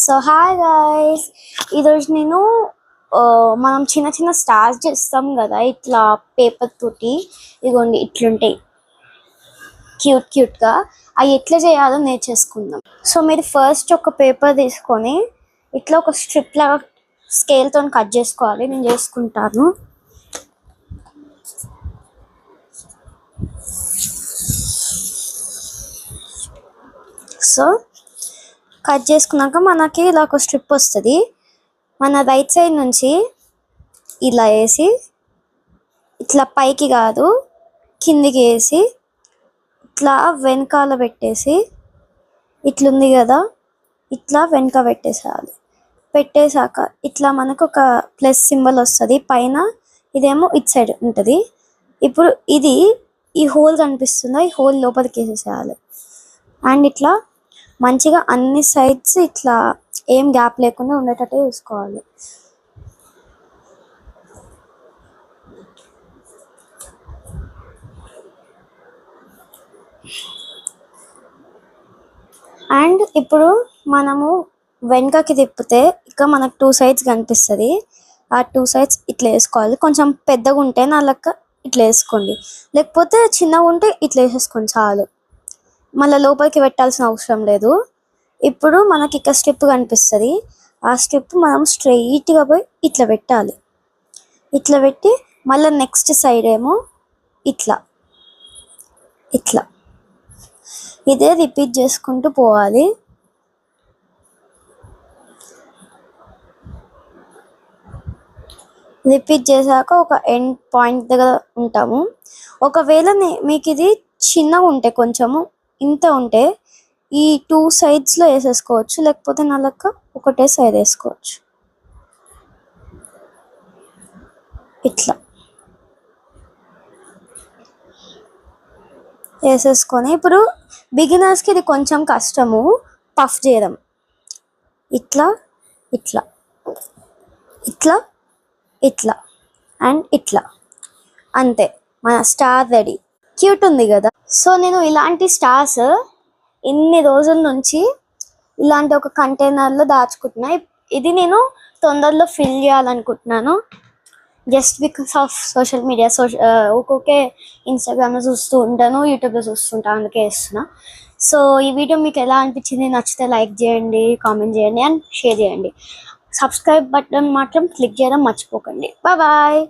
So hi guys, ఈరోజు నేను మనం చిన్న చిన్న స్టార్స్ చేస్తాం కదా ఇట్లా పేపర్ తోటి. ఇదిగోండి ఇట్లుంటాయి క్యూట్గా. అవి ఎట్లా చేయాలో నేర్చేసుకుందాం. సో మీరు ఫస్ట్ ఒక పేపర్ తీసుకొని ఇట్లా ఒక స్ట్రిప్ లాగా స్కేల్తో కట్ చేసుకోవాలి. నేను చేసుకుంటాను. సో కట్ చేసుకున్నాక మనకి ఇలా ఒక స్ట్రిప్ వస్తుంది. మన రైట్ సైడ్ నుంచి ఇలా వేసి ఇట్లా పైకి కాదు కిందికి వేసి ఇట్లా వెనకాల పెట్టేసి ఇట్లుంది కదా, ఇట్లా వెనక పెట్టేసేయాలి. పెట్టేశాక ఇట్లా మనకు ఒక ప్లస్ సింబల్ వస్తుంది పైన, ఇదేమో ఇట్ సైడ్ ఉంటుంది. ఇప్పుడు ఇది ఈ హోల్ కనిపిస్తుందా, ఈ హోల్ లోపలికి వేసేసేయాలి. అండ్ ఇట్లా మంచిగా అన్ని సైడ్స్ ఇట్లా ఏం గ్యాప్ లేకుండా ఉండేటట్టు చూసుకోవాలి. అండ్ ఇప్పుడు మనము వెనకకి తిప్పితే ఇక మనకు 2 సైడ్స్ కనిపిస్తుంది. ఆ 2 సైడ్స్ ఇట్లా వేసుకోవాలి. కొంచెం పెద్దగా ఉంటే నా లెక్క ఇట్లా వేసుకోండి, లేకపోతే చిన్నగా ఉంటే ఇట్లా వేసేసుకోండి చాలు. మళ్ళీ లోపలికి పెట్టాల్సిన అవసరం లేదు. ఇప్పుడు మనకి ఇక్కడ స్ట్రిప్ కనిపిస్తుంది. ఆ స్ట్రిప్ మనం స్ట్రైట్గా పోయి ఇట్లా పెట్టాలి. ఇట్లా పెట్టి మళ్ళీ నెక్స్ట్ సైడ్ ఏమో ఇట్లా ఇట్లా ఇదే రిపీట్ చేసుకుంటూ పోవాలి. రిపీట్ చేశాక ఒక ఎండ్ పాయింట్ దగ్గర ఉంటాము. ఒకవేళ మీకు ఇది చిన్నగా ఉంటే కొంచెము ఇంత ఉంటే ఈ 2 సైడ్స్లో వేసేసుకోవచ్చు, లేకపోతే నా లెక్క ఒకటే సైడ్ వేసుకోవచ్చు. ఇట్లా వేసేసుకొని ఇప్పుడు బిగినర్స్కి ఇది కొంచెం కష్టము పఫ్ చేయడం. ఇట్లా ఇట్లా ఇట్లా ఇట్లా అండ్ ఇట్లా, అంతే మన స్టార్ రెడీ. క్యూట్ ఉంది కదా. సో నేను ఇలాంటి స్టార్స్ ఇన్ని రోజుల నుంచి ఇలాంటి ఒక కంటైనర్లో దాచుకుంటున్నా. ఇది నేను తొందరలో ఫిల్ చేయాలనుకుంటున్నాను. Just because of social media. ఒక్కొక్కే ఇన్స్టాగ్రామ్లో చూస్తూ ఉంటాను, యూట్యూబ్లో చూస్తుంటాను, అందుకే వేస్తున్నా. సో ఈ వీడియో మీకు ఎలా అనిపించింది? నచ్చితే లైక్ చేయండి, కామెంట్ చేయండి అండ్ షేర్ చేయండి. సబ్స్క్రైబ్ బటన్ మాత్రం క్లిక్ చేయడం మర్చిపోకండి. బాయ్.